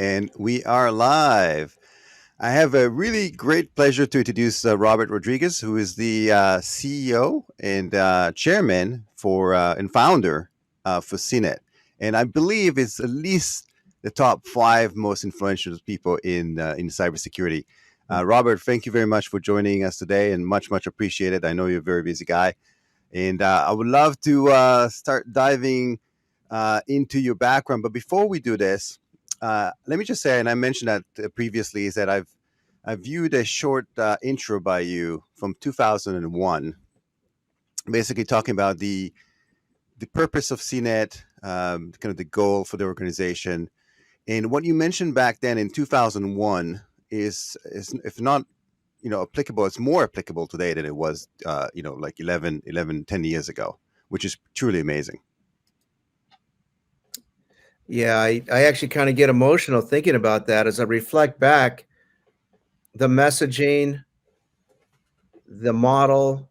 And we are live. I have a really great pleasure to introduce Robert Rodriguez, who is the CEO and chairman for and founder for SINET. And I believe it's at least the top five most influential people in cybersecurity. Robert, thank you very much for joining us today, and much appreciated. I know you're a very busy guy, and I would love to start diving into your background. But before we do this, let me just say, and I mentioned that previously, is that I viewed a short intro by you from 2001, basically talking about the purpose of CNET, kind of the goal for the organization, and what you mentioned back then in 2001 is if not applicable, it's more applicable today than it was like 10 years ago, which is truly amazing. Yeah, I actually kind of get emotional thinking about that as I reflect back. The messaging, the model,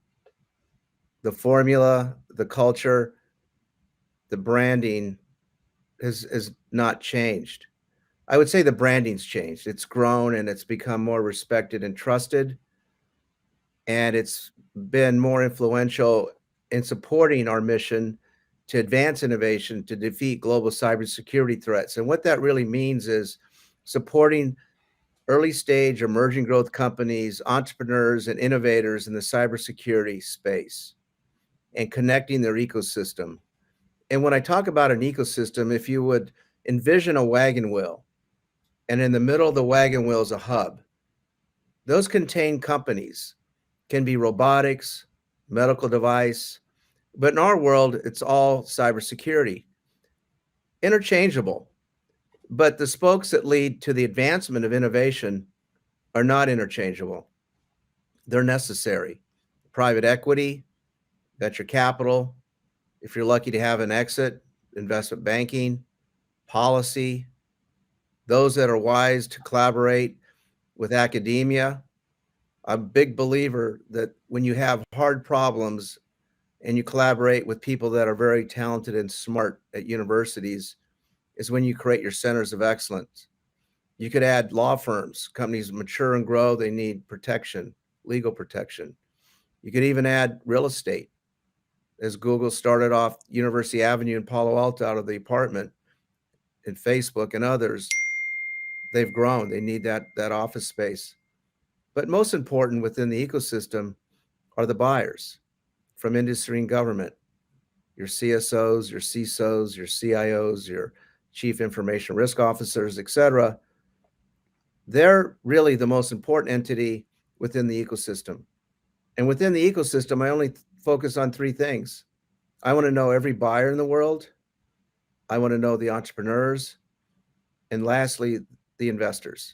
the formula, the culture, the branding has not changed. I would say the branding's changed. It's grown and it's become more respected and trusted. And it's been more influential in supporting our mission to advance innovation to defeat global cybersecurity threats. And what that really means is supporting early stage emerging growth companies, entrepreneurs, and innovators in the cybersecurity space and connecting their ecosystem. And when I talk about an ecosystem, if you would envision a wagon wheel, and in the middle of the wagon wheel is a hub, those contain companies, can be robotics, medical device, but in our world, it's all cybersecurity. Interchangeable, but the spokes that lead to the advancement of innovation are not interchangeable. They're necessary. Private equity, venture capital, if you're lucky to have an exit, investment banking, policy, those that are wise to collaborate with academia. I'm a big believer that when you have hard problems and you collaborate with people that are very talented and smart at universities, is when you create your centers of excellence. You could add law firms. Companies mature and grow, they need protection, legal protection. You could even add real estate. As Google started off University Avenue in Palo Alto out of the apartment, and Facebook and others, they've grown. They need that office space. But most important within the ecosystem are the buyers from industry and government, your CSOs, your CISOs, your CIOs, your chief information risk officers, et cetera. They're really the most important entity within the ecosystem. And within the ecosystem, I only focus on three things. I want to know every buyer in the world. I want to know the entrepreneurs. And lastly, the investors.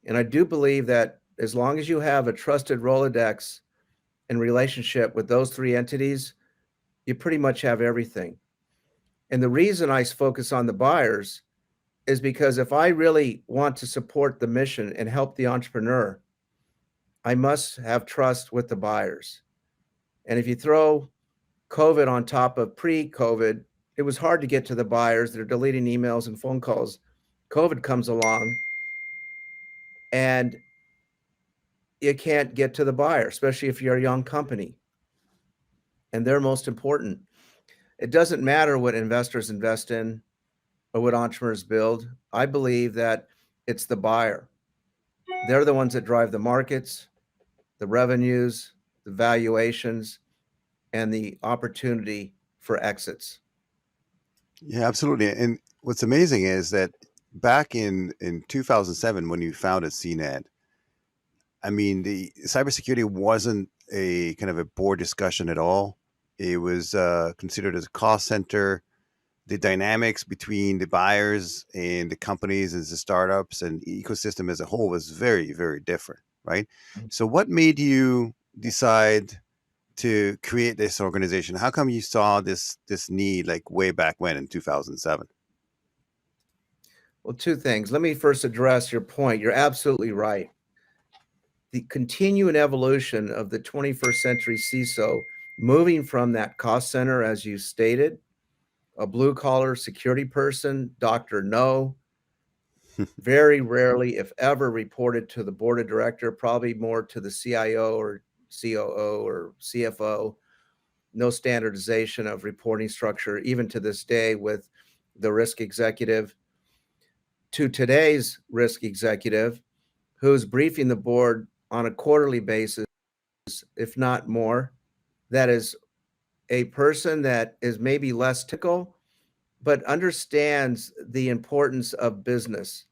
And I do believe that as long as you have a trusted Rolodex and relationship with those three entities, you pretty much have everything. And the reason I focus on the buyers is because if I really want to support the mission and help the entrepreneur, I must have trust with the buyers. And if you throw COVID on top of pre-COVID, it was hard to get to the buyers. They're deleting emails and phone calls. COVID comes along and you can't get to the buyer, especially if you're a young company. And they're most important. It doesn't matter what investors invest in or what entrepreneurs build. I believe that it's the buyer. They're the ones that drive the markets, the revenues, the valuations, and the opportunity for exits. Yeah, absolutely. And what's amazing is that back in 2007, when you founded CNET, I mean, the cybersecurity wasn't a kind of a board discussion at all. It was considered as a cost center. The dynamics between the buyers and the companies and the startups and ecosystem as a whole was very different, right? So, what made you decide to create this organization? How come you saw this need like way back when in 2007? Well, two things. Let me first address your point. You're absolutely right. The continuing evolution of the 21st century CISO, moving from that cost center, as you stated, a blue collar security person, Dr. No, Very rarely, if ever, reported to the board of director, probably more to the CIO or COO or CFO. No standardization of reporting structure, even to this day, with the risk executive to today's risk executive, who's briefing the board on a quarterly basis, if not more. That is a person that is maybe less typical, but understands the importance of business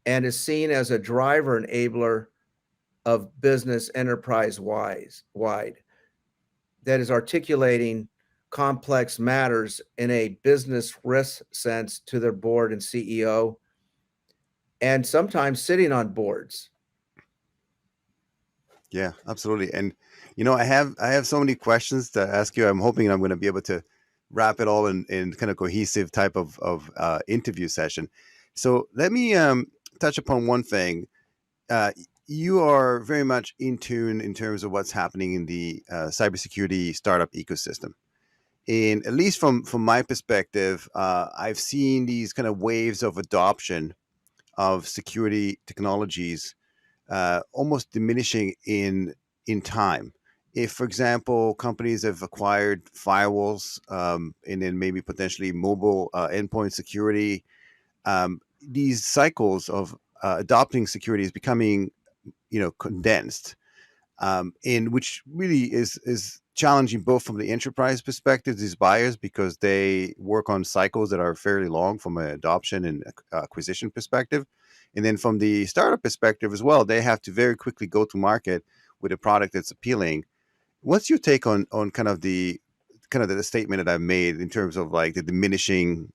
and is seen as a driver enabler of business enterprise wide that is articulating complex matters in a business risk sense to their board and CEO, and sometimes sitting on boards. Yeah, absolutely. And I have so many questions to ask you. I'm hoping I'm going to be able to wrap it all in kind of cohesive type of interview session. So let me touch upon one thing. Uh, you are very much in tune in terms of what's happening in the cybersecurity startup ecosystem. And at least from my perspective, I've seen these kind of waves of adoption of security technologies almost diminishing in time. If, for example, companies have acquired firewalls and then maybe potentially mobile endpoint security, these cycles of adopting security is becoming condensed, in which really is challenging both from the enterprise perspective, these buyers, because they work on cycles that are fairly long from an adoption and acquisition perspective, and then from the startup perspective as well, they have to very quickly go to market with a product that's appealing. What's your take on kind of the statement that I've made in terms of like the diminishing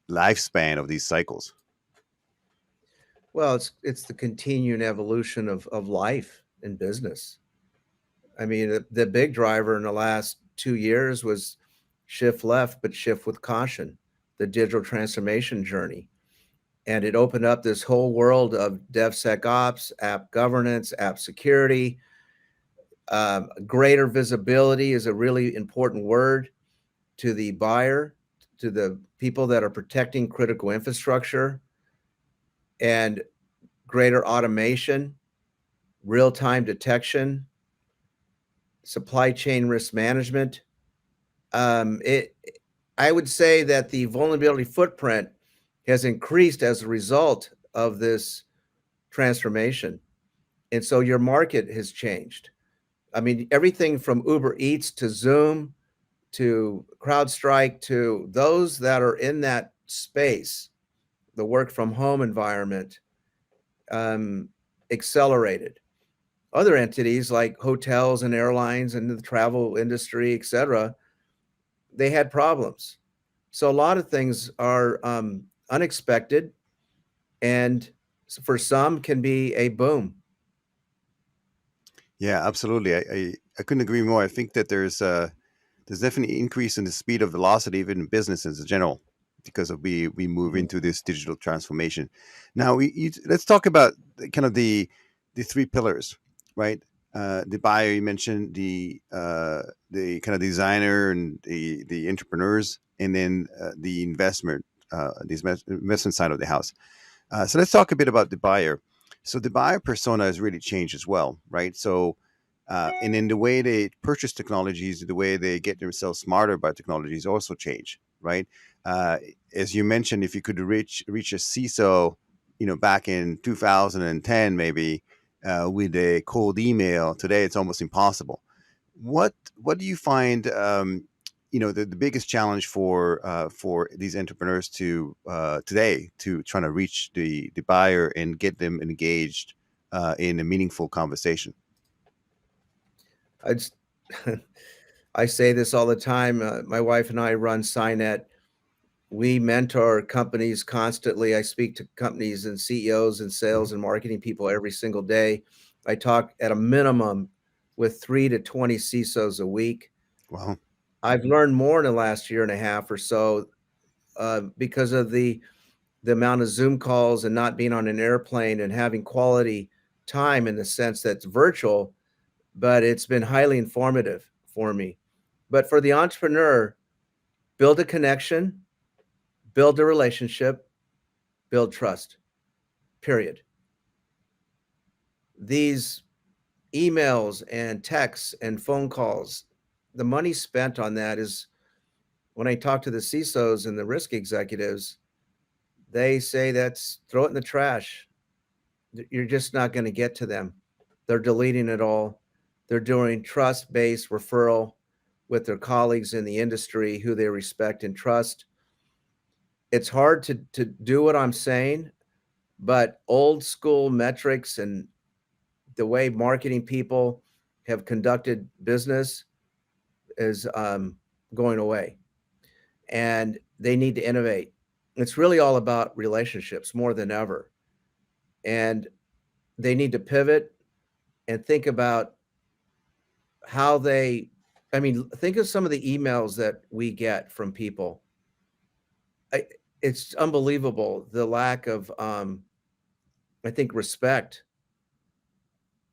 lifespan of these cycles? Well, it's the continuing evolution of life in business. I mean, the big driver in the last 2 years was shift left, but shift with caution, the digital transformation journey. And it opened up this whole world of DevSecOps, app governance, app security. Greater visibility is a really important word to the buyer, to the people that are protecting critical infrastructure, and greater automation, real-time detection, supply chain risk management. It, I would say that the vulnerability footprint has increased as a result of this transformation. And so your market has changed. I mean, everything from Uber Eats to Zoom to CrowdStrike to those that are in that space, the work from home environment, um, accelerated. Other entities like hotels and airlines and the travel industry, et cetera, they had problems. So a lot of things are unexpected, and for some can be a boom. Yeah, absolutely. I couldn't agree more. I think that there's definitely increase in the speed of velocity even in businesses in general because of we move Mhm. into this digital transformation. Now let's talk about kind of the three pillars, right? The buyer you mentioned, the kind of designer and the entrepreneurs, and then the investment side of the house. So let's talk a bit about the buyer. So the buyer persona has really changed as well, right? So, and in the way they purchase technologies, the way they get themselves smarter about technologies also change, right? Uh, as you mentioned, if you could reach a CISO, back in 2010, maybe with a cold email, today it's almost impossible. What do you find? The biggest challenge for these entrepreneurs to today to trying to reach the buyer and get them engaged in a meaningful conversation. I just, I say this all the time. My wife and I run SINET. We mentor companies constantly. I speak to companies and CEOs and Mhm. sales and marketing people every single day. I talk at a minimum with 3 to 20 CISOs a week. Well, I've learned more in the last year and a half or so because of the amount of Zoom calls and not being on an airplane and having quality time in the sense that's virtual, but it's been highly informative for me. But for the entrepreneur, build a connection, build a relationship, build trust. period. These emails and texts and phone calls, the money spent on that is, when I talk to the CISOs and the risk executives, they say that's throw it in the trash. You're just not going to get to them. They're deleting it all. They're doing trust-based referral with their colleagues in the industry who they respect and trust. It's hard to do what I'm saying, but old school metrics and the way marketing people have conducted business is going away, and they need to innovate. It's really all about relationships more than ever, and they need to pivot and think about how they. I mean, think of some of the emails that we get from people. I, it's unbelievable the lack of, I think, respect.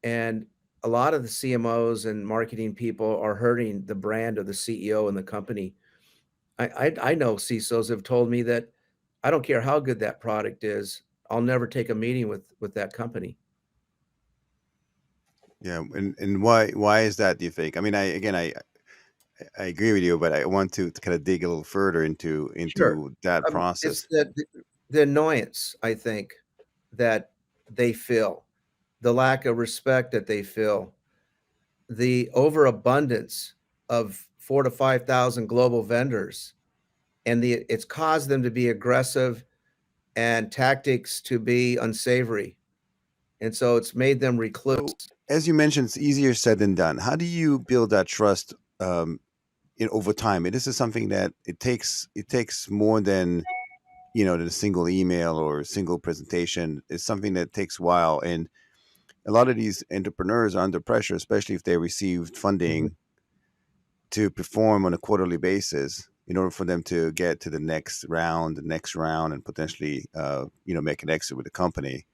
And a lot of the CMOs and marketing people are hurting the brand of the CEO and the company. I know CISOs have told me that I don't care how good that product is, I'll never take a meeting with that company. Yeah, and why is that? Do you think? I mean, I agree with you, but I want to kind of dig a little further Sure. into that It's process. the annoyance, I think, that they feel, the lack of respect that they feel, the overabundance of 4 to 5,000 global vendors, and it's caused them to be aggressive and tactics to be unsavory. And so it's made them recluse. So, as you mentioned, it's easier said than done. How do you build that trust over time? This is something that it takes more than than a single email or a single presentation. It's something that takes a while, and a lot of these entrepreneurs are under pressure, especially if they received Mhm, funding to perform on a quarterly basis in order for them to get to the next round, and potentially, make an exit with the company.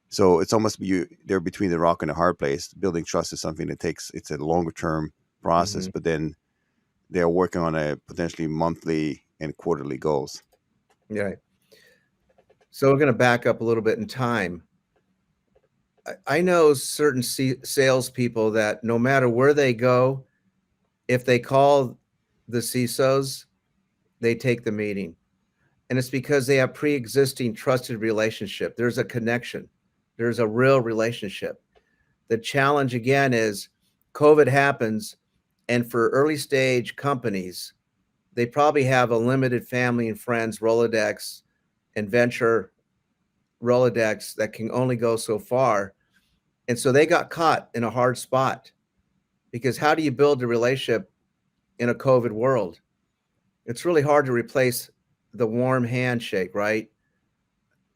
So it's almost they're between the rock and a hard place. Building trust is something that it's a longer term process, mhm, but then they're working on a potentially monthly and quarterly goals. right. So we're gonna back up a little bit in time. I know certain salespeople that no matter where they go, if they call the CISOs, they take the meeting. And it's because they have pre-existing trusted relationship. There's a connection. There's a real relationship. The challenge again is COVID happens, and for early stage companies, they probably have a limited family and friends Rolodex and venture Rolodex that can only go so far. And so they got caught in a hard spot, because how do you build a relationship in a COVID world? It's really hard to replace the warm handshake, right?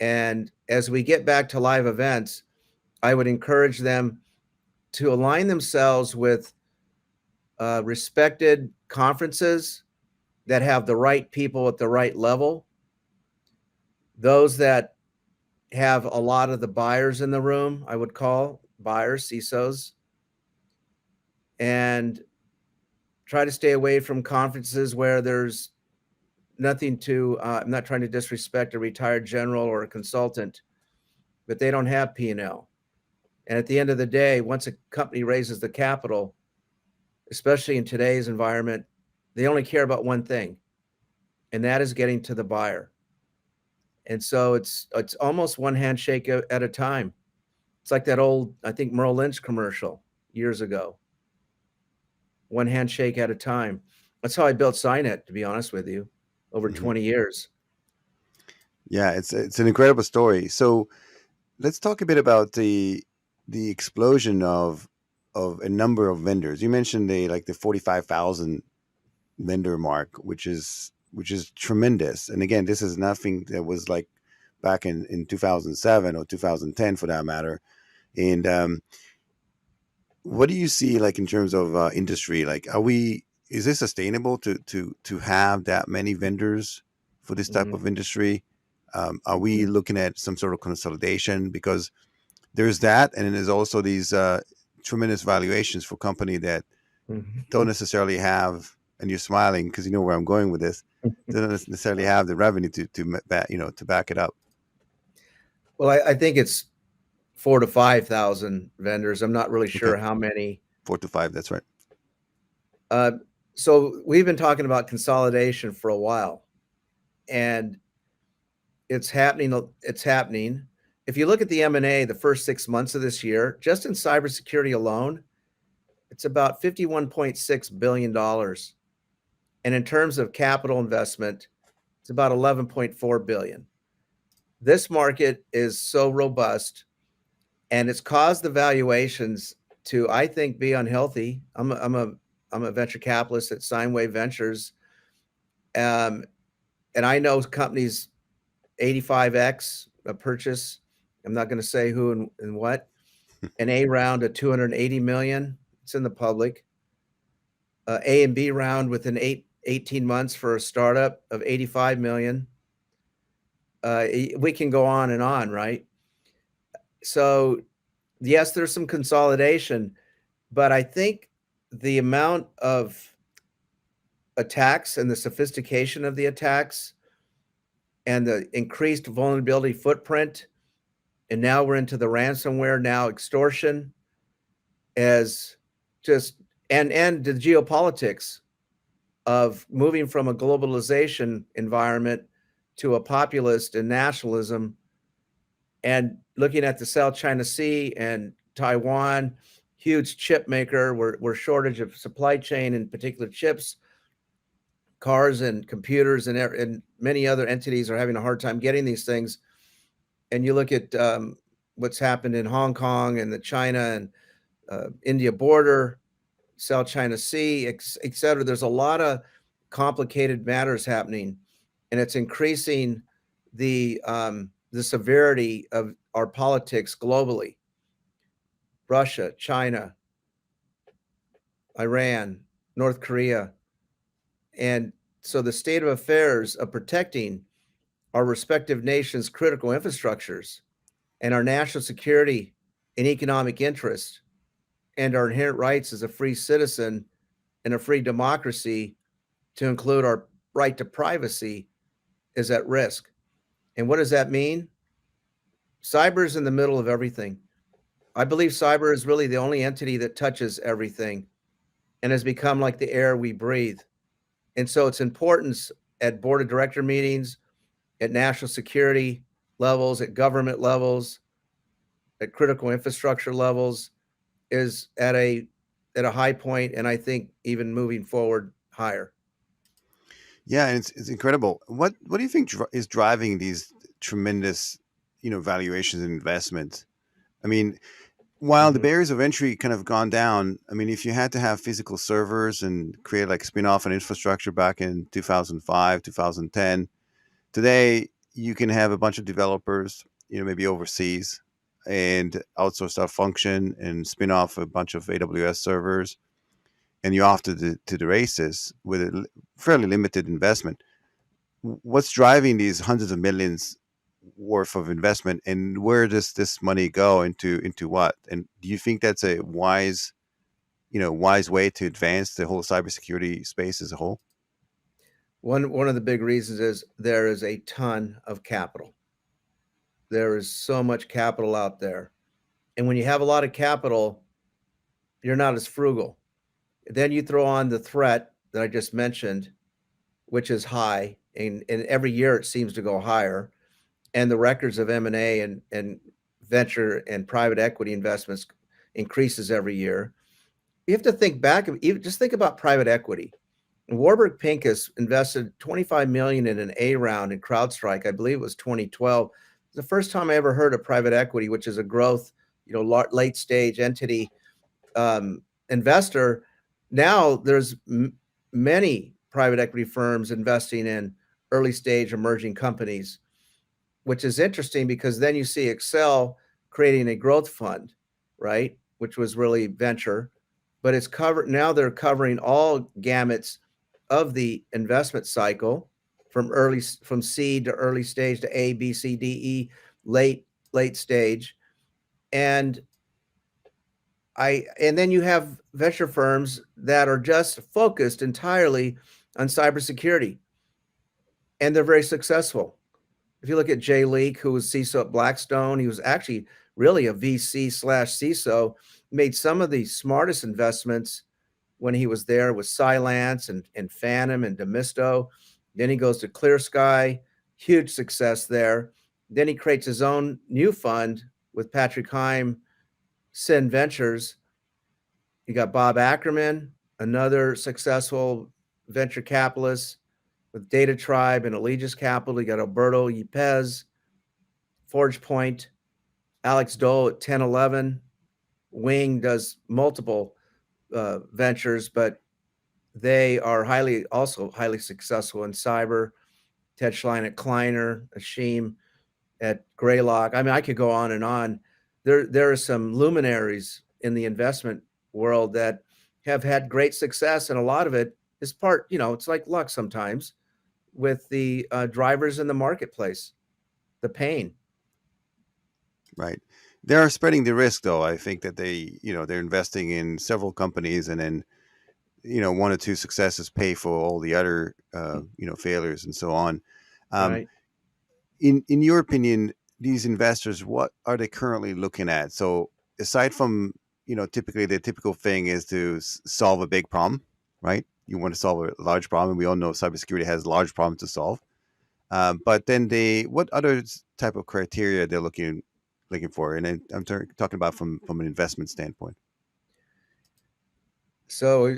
And as we get back to live events, I would encourage them to align themselves with respected conferences that have the right people at the right level, those that have a lot of the buyers in the room, I would call buyers, CISOs, and try to stay away from conferences where there's nothing to, I'm not trying to disrespect a retired general or a consultant, but they don't have P&L. And at the end of the day, once a company raises the capital, especially in today's environment, they only care about one thing, and that is getting to the buyer. And so it's almost one handshake at a time. It's like that old, I think, Merrill Lynch commercial years ago. One handshake at a time. That's how I built SINET, to be honest with you, over Mhm. 20 years. Yeah, it's an incredible story. So let's talk a bit about the explosion of a number of vendors. You mentioned the 45,000 vendor mark, which is tremendous. And again, this is nothing that was like back in 2007 or 2010 for that matter. And what do you see like in terms of industry? Like, is this sustainable to have that many vendors for this type Mhm, of industry? Are we mhm, looking at some sort of consolidation? Because there's that, and then there's also these tremendous valuations for company that don't mhm. necessarily have. And you're smiling because you know where I'm going with this. They don't necessarily have the revenue to back it up. Well, I think it's 4 to 5,000 vendors. I'm not really Okay, sure how many. 4 to 5. That's right. Uh, so we've been talking about consolidation for a while, and it's happening. It's happening. If you look at the M&A, the first 6 months of this year, just in cybersecurity alone, it's about $51.6 billion, and in terms of capital investment, it's about 11.4 billion. This market is so robust, and it's caused the valuations to, I think, be unhealthy. I'm a venture capitalist at Sinewave Ventures, um, and I know companies 85x a purchase. I'm not going to say who and what. An A round of 280 million. It's in the public. A and B round within 18 months for a startup of 85 million. We can go on and on, right? So yes, there's some consolidation, but I think the amount of attacks and the sophistication of the attacks and the increased vulnerability footprint, and now we're into the ransomware, now extortion, as just and the geopolitics of moving from a globalization environment to a populist and nationalism, and looking at the South China Sea and Taiwan, huge chip maker, where shortage of supply chain, in particular chips, cars and computers and many other entities are having a hard time getting these things. And you look at what's happened in Hong Kong and the China and India border, South China Sea, et cetera. There's a lot of complicated matters happening, and it's increasing the severity of our politics globally. Russia, China, Iran, North Korea, and so the state of affairs of protecting our respective nations' critical infrastructures and our national security and economic interests and our inherent rights as a free citizen in a free democracy, to include our right to privacy, is at risk. And what does that mean? Cyber is in the middle of everything. I believe cyber is really the only entity that touches everything and has become like the air we breathe. And so its importance at board of director meetings, at national security levels, at government levels, at critical infrastructure levels, is at a high point, and I think even moving forward higher. Yeah, and it's incredible. What do you think is driving these tremendous, valuations and investments? I mean, while the Mm-hmm. barriers of entry kind of gone down, I mean, if you had to have physical servers and create like spin off an infrastructure back in 2005, 2010, today you can have a bunch of developers, maybe overseas, and outsource that function and spin off a bunch of AWS servers, and you're off to the races with a fairly limited investment. What's driving these hundreds of millions worth of investment, and where does this money go into what? And do you think that's a wise way to advance the whole cybersecurity space as a whole? One of the big reasons is there is a ton of capital. There is so much capital out there. And when you have a lot of capital, you're not as frugal. Then you throw on the threat that I just mentioned, which is high, and every year it seems to go higher. And the records of M&A and venture and private equity investments increases every year. You have to think back, even just think about private equity. Warburg Pincus invested 25 million in an A round in CrowdStrike. I believe it was 2012. It's the first time I ever heard of private equity, which is a growth, late stage entity, investor. Now there's many private equity firms investing in early stage emerging companies, which is interesting because then you see Excel creating a growth fund, right? Which was really venture, but it's covered now. They're covering all gamuts of the investment cycle, from seed to early stage to A, B, C, D, E, late stage. And and then you have venture firms that are just focused entirely on cybersecurity, and they're very successful. If you look at Jay Leak, who was CISO at Blackstone, he was actually really a VC slash CISO, made some of the smartest investments when he was there with Cylance and Phantom and Demisto. Then he goes to Clear Sky, huge success there. Then he creates his own new fund with Patrick Heim, Sin Ventures. You got Bob Ackerman, another successful venture capitalist with Data Tribe and Allegis Capital. You got Alberto Yepes, Forge Point, Alex Dole at 1011. Wing does multiple ventures, but they are also highly successful in cyber. Ted Schlein at Kleiner, Ashim at Greylock. I mean, I could go on and on. There are some luminaries in the investment world that have had great success, and a lot of it is it's like luck sometimes with the drivers in the marketplace, the pain. Right. They are spreading the risk, though. I think that they're investing in several companies, and then one or two successes pay for all the other failures and so on. Um, Right. in your opinion, these investors, what are they currently looking at? So aside from typically the typical thing is to solve a big problem, right? You want to solve a large problem. We all know cybersecurity has large problems to solve. But then what other type of criteria they're looking for? And I'm talking about from an investment standpoint. So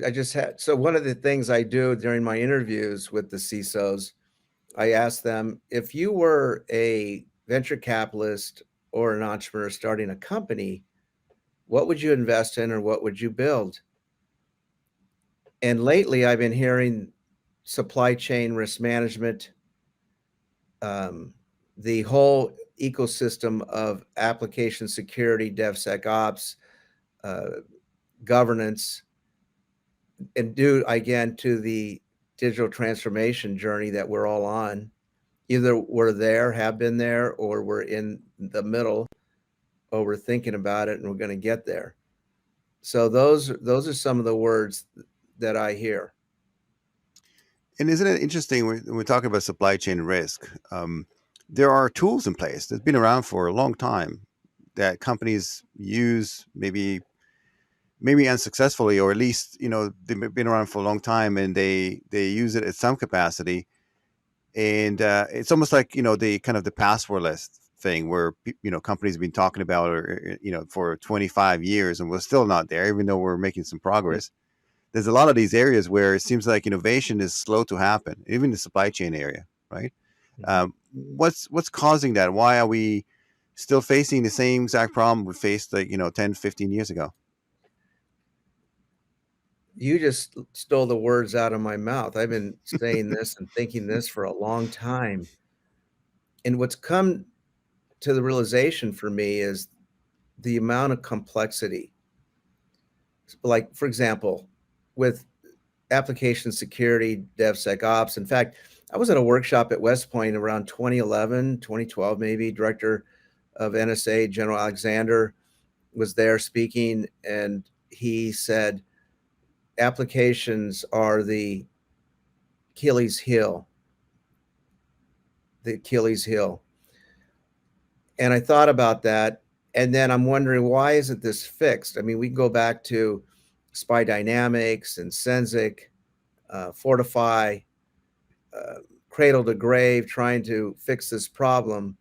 one of the things I do during my interviews with the CISOs, I ask them, if you were a venture capitalist or an entrepreneur starting a company, what would you invest in or what would you build? And lately I've been hearing supply chain risk management, um, the whole ecosystem of application security, DevSecOps, uh, governance, and due again to the digital transformation journey that we're all on. Either we're there, have been there, or we're in the middle, or we're thinking about it and we're going to get there. So those are some of the words that I hear. And isn't it interesting when we're talking about supply chain risk? There are tools in place that's been around for a long time that companies use, maybe unsuccessfully, or at least they've been around for a long time, and they use it at some capacity. And it's almost like the kind of the passwordless thing where companies have been talking about, or for 25 years, and we're still not there, even though we're making some Yeah. progress. There's a lot of these areas where it seems like innovation is slow to happen, even the supply chain area, right? Mhm. What's causing that? Why are we still facing the same exact problem we faced 10, 15 years ago? You just stole the words out of my mouth. I've been saying this and thinking this for a long time. And what's come to the realization for me is the amount of complexity. Like, for example, with application security, DevSecOps. In fact, I was at a workshop at West Point around 2011, 2012, maybe. Director of NSA, General Alexander, was there speaking, and he said applications are Achilles heel, the Achilles heel. And I thought about that. And then I'm wondering, why isn't this fixed? I mean, we can go back to Spy Dynamics and Sensic, Fortify, uh, cradle to grave, trying to fix this problem.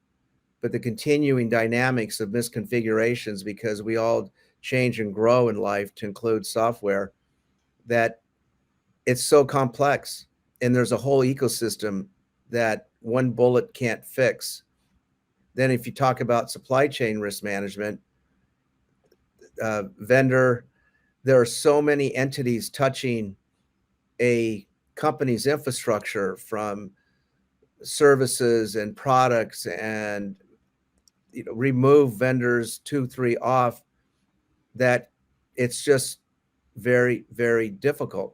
But the continuing dynamics of misconfigurations, because we all change and grow in life to include software, that it's so complex. And there's a whole ecosystem that one bullet can't fix. Then, if you talk about supply chain risk management, vendor, there are so many entities touching a company's infrastructure, from services and products, and remove vendors 2 3 off, that it's just very, very difficult.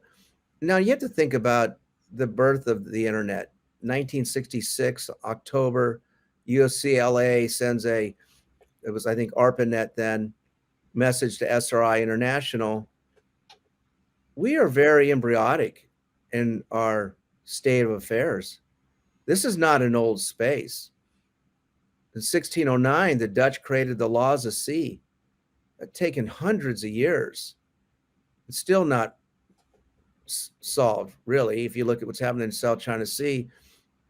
Now you have to think about the birth of the internet. 1966 October, UCLA sends it was, I think, ARPANET then, message to SRI International. We are very embryonic in our state of affairs. This is not an old space. In 1609, the Dutch created the laws of sea. It's taken hundreds of years. It's still not solved, really. If you look at what's happening in South China Sea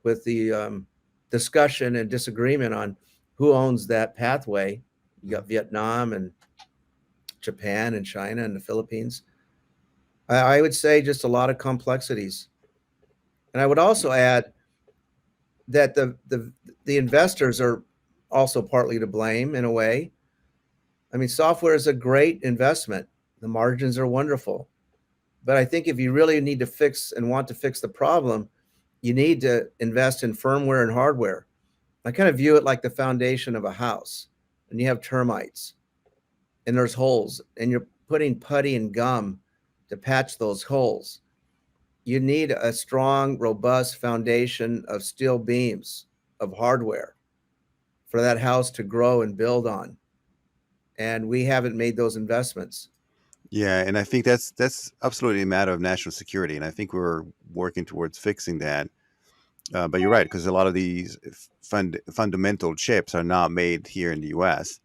with the discussion and disagreement on who owns that pathway, you got Vietnam and Japan and China and the Philippines. I would say just a lot of complexities. And I would also add that the investors are also partly to blame in a way. I mean, software is a great investment. The margins are wonderful. But I think if you really need to fix and want to fix the problem, you need to invest in firmware and hardware. I kind of view it like the foundation of a house. And you have termites and there's holes and you're putting putty and gum to patch those holes. You need a strong, robust foundation of steel beams of hardware for that house to grow and build on. And we haven't made those investments. Yeah, and I think that's absolutely a matter of national security, and I think we're working towards fixing that. But you're right, because a lot of these fundamental chips are not made here in the U.S.,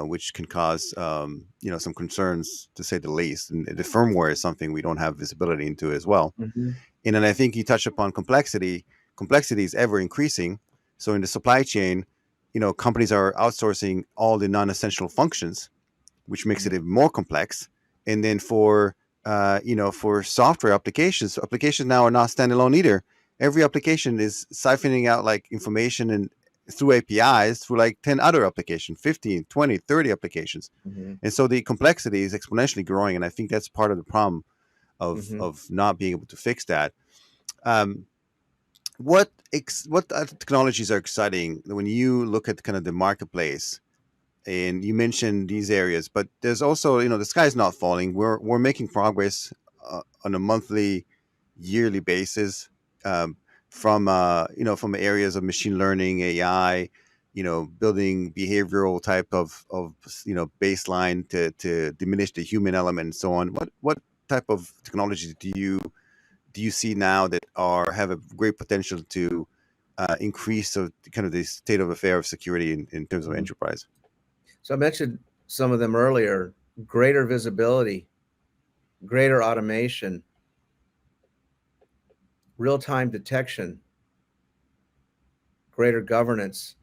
which can cause some concerns to say the least. And the firmware is something we don't have visibility into as well. Mm-hmm. And then I think you touch upon complexity. Complexity is ever increasing. So in the supply chain, companies are outsourcing all the non-essential functions, which makes it even more complex. And then for software applications, applications now are not standalone either. Every application is siphoning out like information and through APIs through like 10 other applications, 15, 20, 30 applications. Mm-hmm. And so the complexity is exponentially growing. And I think that's part of the problem Mm-hmm. of not being able to fix that. Um, what technologies are exciting when you look at kind of the marketplace? And you mentioned these areas, but there's also, the sky's not falling. We're making progress on a monthly, yearly basis, um, from areas of machine learning, AI, building behavioral type of baseline to diminish the human element and so on. What type of technologies do you see now that have a great potential to increase kind of the state of affair of security in terms of Mm-hmm. enterprise? So I mentioned some of them earlier: greater visibility, greater automation, real-time detection, greater governance,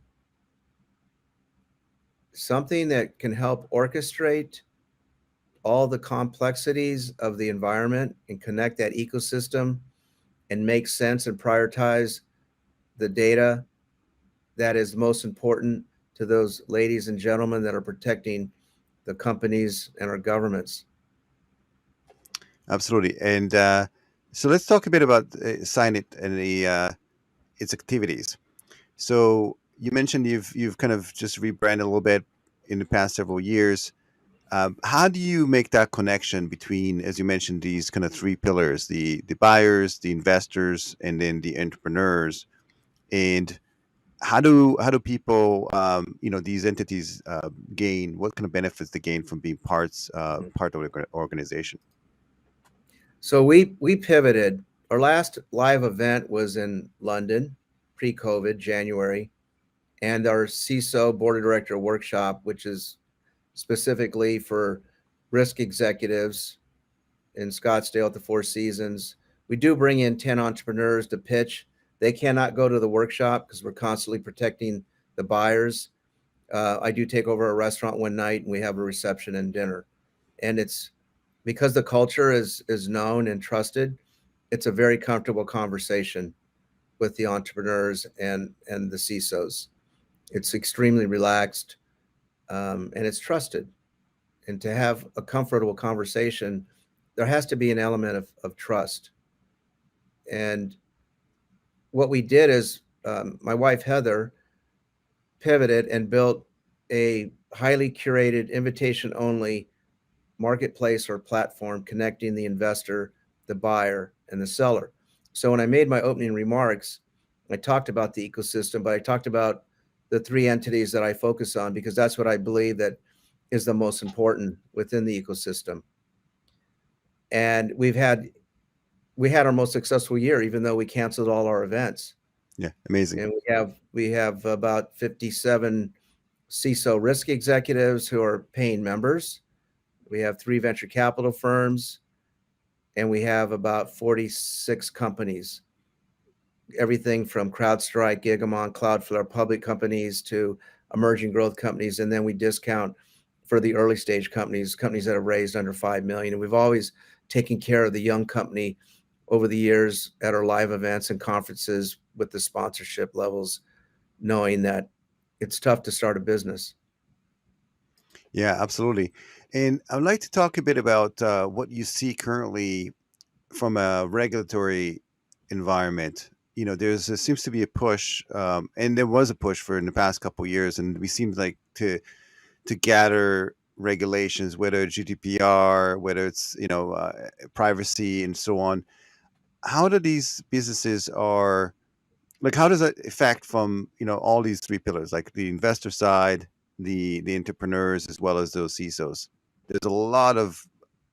something that can help orchestrate all the complexities of the environment and connect that ecosystem and make sense and prioritize the data that is most important to those ladies and gentlemen that are protecting the companies and our governments. Absolutely. And so let's talk a bit about SINET and its activities. So you mentioned you've kind of just rebranded a little bit in the past several years. How do you make that connection between, as you mentioned, these kind of three pillars: the buyers, the investors, and then the entrepreneurs? And how do people, these entities gain? What kind of benefits they gain from being part of the organization? So we pivoted. Our last live event was in London, pre-COVID, January, and our CISO board of director workshop, which is specifically for risk executives in Scottsdale at the Four Seasons. We do bring in 10 entrepreneurs to pitch. They cannot go to the workshop because we're constantly protecting the buyers. I do take over a restaurant one night and we have a reception and dinner. And it's because the culture is known and trusted, it's a very comfortable conversation with the entrepreneurs and the CISOs. It's extremely relaxed, and it's trusted. And to have a comfortable conversation, there has to be an element of trust. And what we did is my wife, Heather, pivoted and built a highly curated, invitation only marketplace or platform connecting the investor, the buyer, and the seller. So when I made my opening remarks, I talked about the ecosystem, but I talked about the three entities that I focus on because that's what I believe that is the most important within the ecosystem. And we had our most successful year, even though we canceled all our events. Yeah, amazing. And we have about 57 CISO risk executives who are paying members. We have 3 venture capital firms, and we have about 46 companies, everything from CrowdStrike, Gigamon, Cloudflare, public companies to emerging growth companies. And then we discount for the early stage companies, companies that have raised under 5 million. And we've always taken care of the young company over the years at our live events and conferences with the sponsorship levels, knowing that it's tough to start a business. Yeah, absolutely. And I'd like to talk a bit about what you see currently from a regulatory environment. There seems to be a push, and there was a push for in the past couple of years, and we seem like to gather regulations, whether it's GDPR, whether it's privacy and so on. How do these businesses are like? How does that affect from all these three pillars, like the investor side, the entrepreneurs, as well as those CISOs? There's a lot of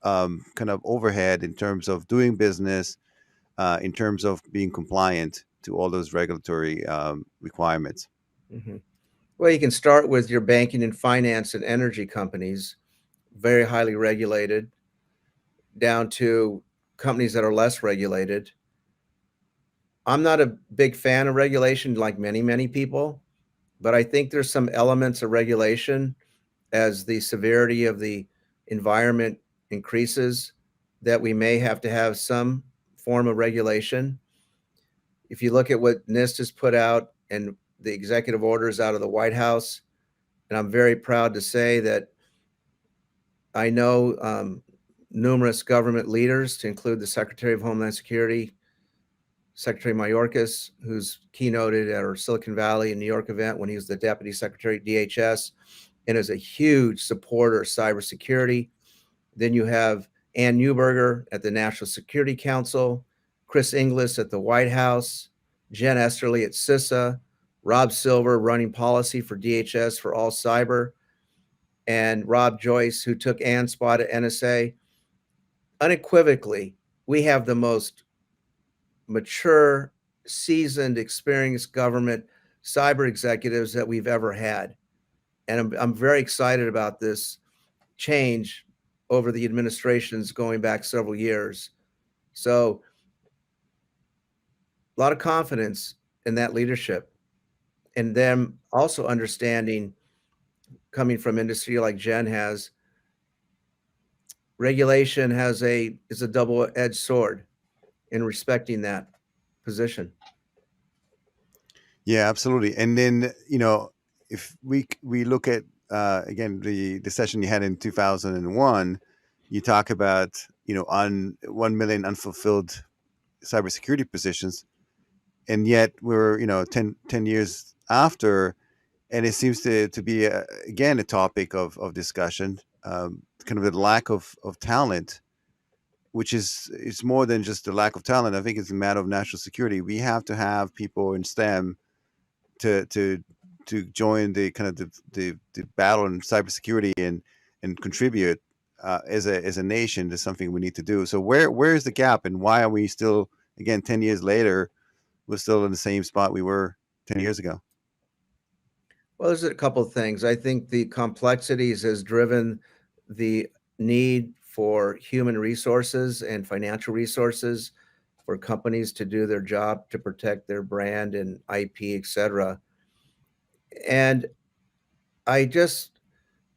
kind of overhead in terms of doing business, in terms of being compliant to all those regulatory requirements. Mhm. Well, you can start with your banking and finance and energy companies, very highly regulated, down to companies that are less regulated. I'm not a big fan of regulation like many, many people, but I think there's some elements of regulation as the severity of the environment increases that we may have to have some form of regulation. If you look at what NIST has put out and the executive orders out of the White House, and I'm very proud to say that I know numerous government leaders, to include the Secretary of Homeland Security, Secretary Mayorkas, who's keynoted at our Silicon Valley in New York event when he was the Deputy Secretary at DHS, and is a huge supporter of cybersecurity. Then you have Ann Neuberger at the National Security Council, Chris Inglis at the White House, Jen Esterly at CISA, Rob Silver running policy for DHS for all cyber, and Rob Joyce, who took Ann's spot at NSA. Unequivocally, we have the most mature, seasoned, experienced government cyber executives that we've ever had. And I'm very excited about this change over the administrations going back several years. So a lot of confidence in that leadership, and them also understanding, coming from industry like Jen has, regulation is a double-edged sword in respecting that position. Yeah, absolutely. And then if we look at again the session you had in 2001, you talk about on 1 million unfulfilled cybersecurity positions, and yet we're 10 years after, and it seems to be again a topic of discussion, kind of the lack of talent, which is it's more than just the lack of talent. I think it's a matter of national security. We have to have people in STEM to to to join the kind of the battle in cybersecurity and contribute as a nation to something we need to do. So where is the gap, and why are we still, again, 10 years later, we're still in the same spot we were 10 years ago? Well, there's a couple of things. I think the complexities has driven the need for human resources and financial resources for companies to do their job to protect their brand and IP, et cetera. And I just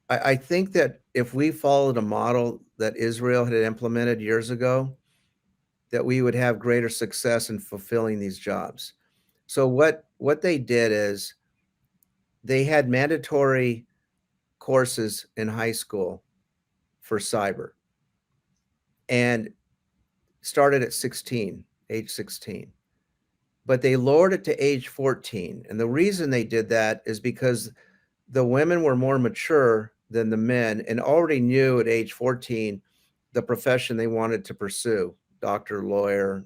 I think that if we followed a model that Israel had implemented years ago, that we would have greater success in fulfilling these jobs. So what they did is they had mandatory courses in high school for cyber, and started at 16, age 16. But they lowered it to age 14. And the reason they did that is because the women were more mature than the men and already knew at age 14 the profession they wanted to pursue: doctor, lawyer,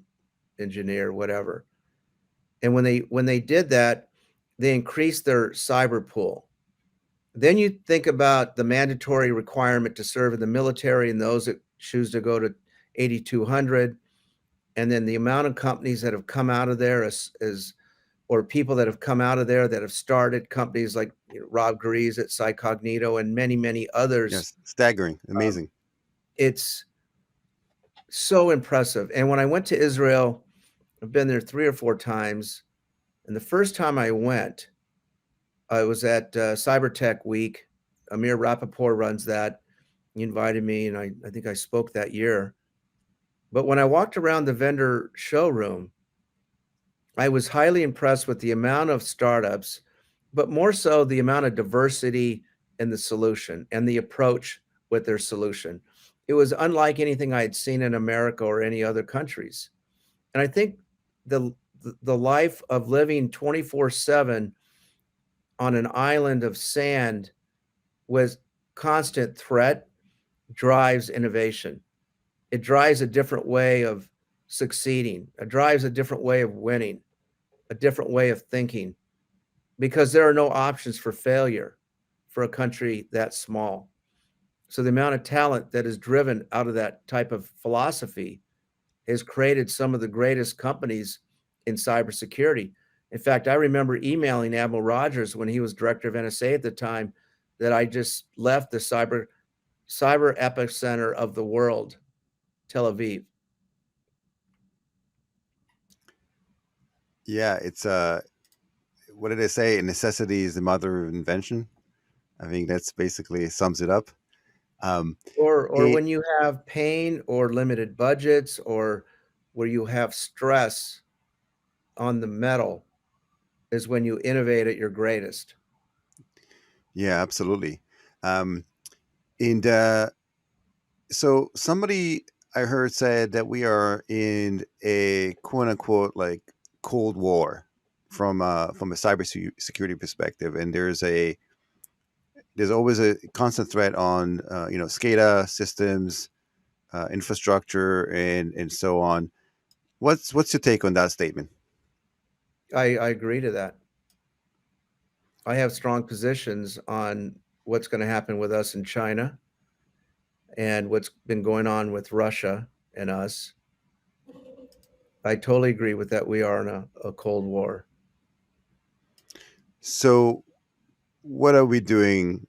engineer, whatever. And when they did that, they increased their cyber pool. Then you think about the mandatory requirement to serve in the military and those that choose to go to 8200, and then the amount of companies that have come out of there as or people that have come out of there that have started companies like Rob Grease at Psycognito and many, many others. Yes, staggering, Um, amazing. it's so impressive. And when I went to Israel, I've been there 3 or 4 times. And the first time I went, I was at Cyber Tech Week. Amir Rappaport runs that. He invited me, and I think I spoke that year. But when I walked around the vendor showroom, I was highly impressed with the amount of startups, but more so the amount of diversity in the solution and the approach with their solution. It was unlike anything I had seen in America or any other countries. And I think the the life of living 24/7 on an island of sand with constant threat drives innovation. It drives a different way of succeeding. It drives a different way of winning, a different way of thinking, because there are no options for failure for a country that small. So the amount of talent that is driven out of that type of philosophy has created some of the greatest companies in cybersecurity. In fact, I remember emailing Admiral Rogers when he was director of NSA at the time that I just left the cyber epicenter of the world, Tel Aviv. Yeah, it's what did they say? Necessity is the mother of invention. I think that's basically sums it up. Um, Or it, when you have pain or limited budgets or where you have stress on the metal is when you innovate at your greatest. yeah, absolutely. Um, and so somebody I heard said that we are in a quote unquote like Cold War from a cybersecurity perspective, and there's always a constant threat on SCADA systems, infrastructure, and so on. What's your take on that statement? I agree to that. I have strong positions on what's going to happen with us in China and what's been going on with Russia and us. I totally agree with that. We are in a Cold War. So what are we doing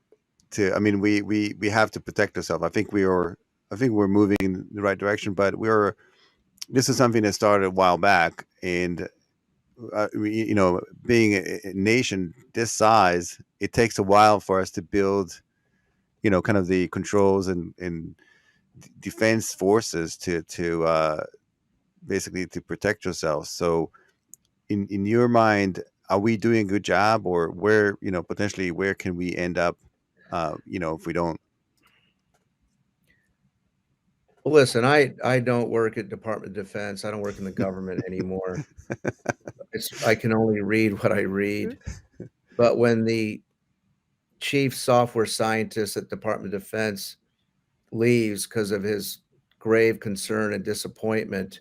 to? I mean, we have to protect ourselves. I think we're moving in the right direction, but we're this is something that started a while back, and being a nation this size, it takes a while for us to build, kind of the controls and defense forces to basically to protect yourselves. So, in your mind, are we doing a good job, or where potentially where can we end up, if we don't? Well, listen, I don't work at Department of Defense. I don't work in the government anymore. I can only read what I read. But when the chief software scientist at Department of Defense leaves because of his grave concern and disappointment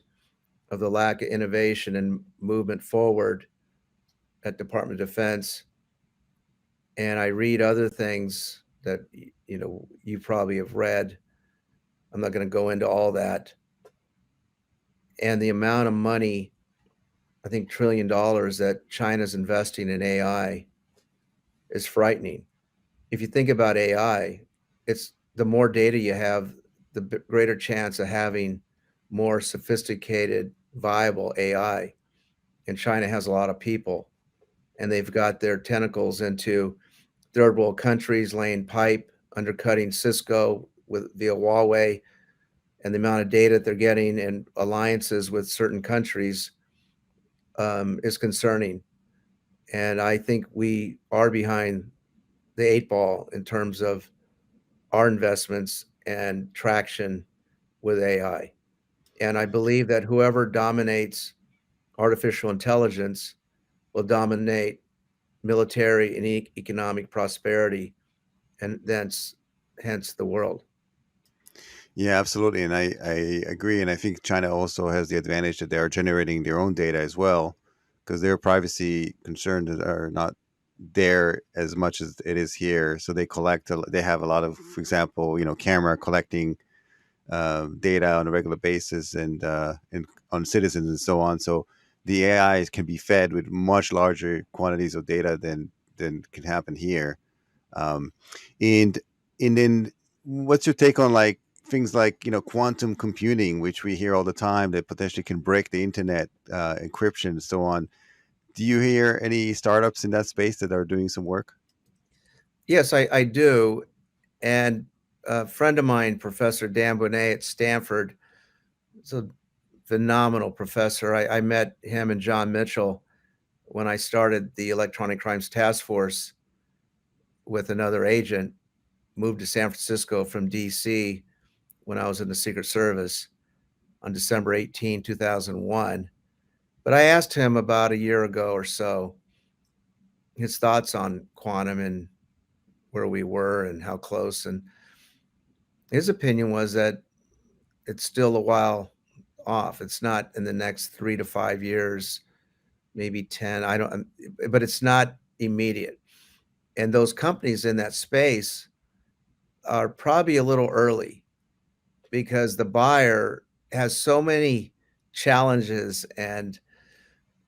of the lack of innovation and movement forward at Department of Defense, and I read other things that you probably have read. I'm not going to go into all that. And the amount of money, I think $1 trillion that China's investing in AI is frightening. If you think about AI, it's the more data you have, the greater chance of having more sophisticated, viable AI. And China has a lot of people, and they've got their tentacles into third world countries, laying pipe, undercutting Cisco with via Huawei, and the amount of data they're getting and alliances with certain countries is concerning. And I think we are behind the 8 ball in terms of our investments and traction with AI. And I believe that whoever dominates artificial intelligence will dominate military and economic prosperity, and thence hence the world. Yeah, absolutely, and I agree, and I think China also has the advantage that they are generating their own data as well, because their privacy concerns are not there as much as it is here. So they have a lot of, for example, camera collecting data on a regular basis and on citizens and so on. So the AI can be fed with much larger quantities of data than can happen here. Um, and and then what's your take on like things like quantum computing, which we hear all the time that potentially can break the internet, encryption, and so on? Do you hear any startups in that space that are doing some work? Yes, I do. And a friend of mine, Professor Dan Bonet at Stanford, is a phenomenal professor. I met him and John Mitchell when I started the Electronic Crimes Task Force with another agent, moved to San Francisco from DC when I was in the Secret Service on December 18, 2001. But I asked him about a year ago or so his thoughts on quantum and where we were and how close. And his opinion was that it's still a while off. It's not in the next 3 to 5 years, maybe 10. I don't, but it's not immediate. And those companies in that space are probably a little early because the buyer has so many challenges and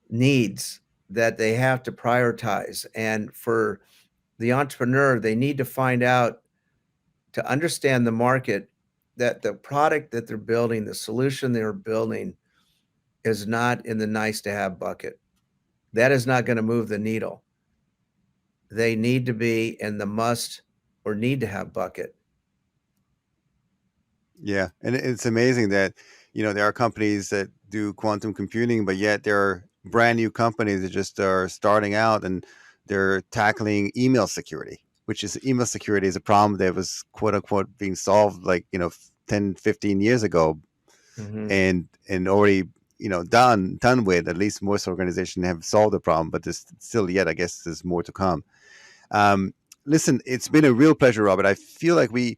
needs that they have to prioritize. And for the entrepreneur, they need to find out to understand the market that the product that they're building, the solution they're building is not in the nice to have bucket. That is not going to move the needle. They need to be in the must or need to have bucket. Yeah, and it's amazing that there are companies that do quantum computing, but yet there are brand new companies that just are starting out and they're tackling email security, which is email security is a problem that was quote unquote being solved like 10, 15 years ago, Mhm. and already done with. At least most organizations have solved the problem, but there's still yet I guess there's more to come. um, Listen, it's been a real pleasure, Robert. I feel like we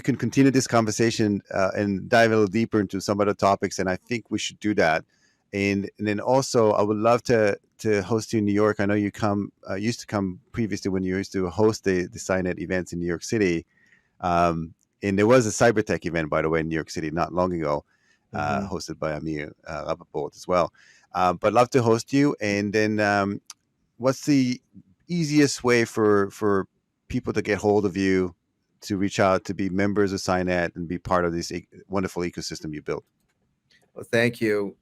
can continue this conversation and dive a little deeper into some other topics, and I think we should do that. And then also, I would love to host you in New York. I know you come used to come previously when you used to host the SINET events in New York City. Um, and there was a cyber tech event, by the way, in New York City not long ago, Mhm. hosted by Amir Rappaport as well. But love to host you. And then what's the easiest way for people to get hold of you, to reach out, to be members of SINET and be part of this wonderful ecosystem you built? Well, thank you.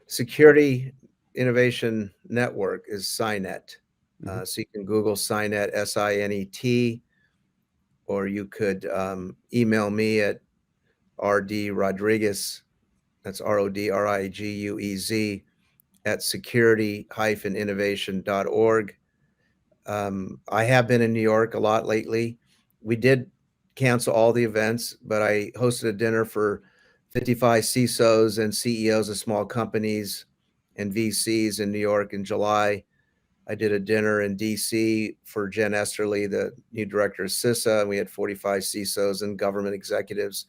Security Innovation Network is SINET. Hmm. So you can Google SINET, SINET, or you could email me at rdrodriguez, that's RODRIGUEZ, at security-innovation.org. I have been in New York a lot lately. We did cancel all the events, but I hosted a dinner for 55 CISOs and CEOs of small companies and VCs in New York in July. I did a dinner in DC for Jen Esterly, the new director of CISA, and we had 45 CISOs and government executives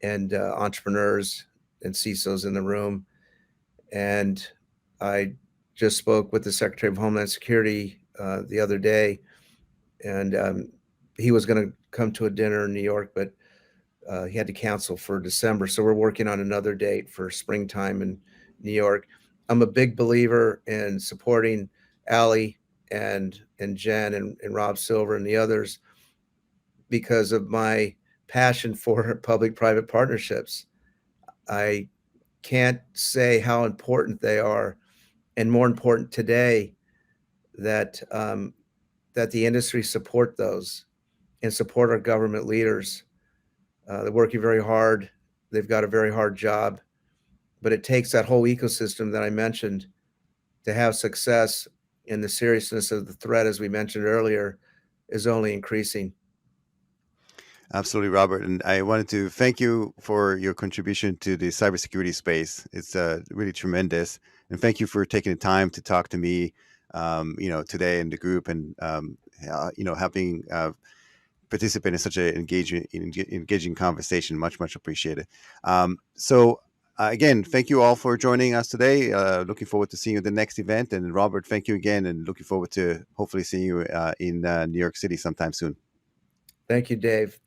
and entrepreneurs and CISOs in the room. And I just spoke with the Secretary of Homeland Security the other day, and he was going to come to a dinner in New York, but he had to cancel for December. So we're working on another date for springtime in New York. I'm a big believer in supporting Allie and Jen and Rob Silver and the others because of my passion for public-private partnerships. I can't say how important they are, and more important today that that the industry support those and support our government leaders. They're working very hard. They've got a very hard job, but it takes that whole ecosystem that I mentioned to have success. And the seriousness of the threat, as we mentioned earlier, is only increasing. Absolutely, Robert. And I wanted to thank you for your contribution to the cybersecurity space. It's really tremendous. And thank you for taking the time to talk to me, today in the group, and having participate in such an engaging conversation. Much appreciated. Again, thank you all for joining us today. Looking forward to seeing you at the next event. And Robert, thank you again, and looking forward to hopefully seeing you in New York City sometime soon. Thank you, Dave.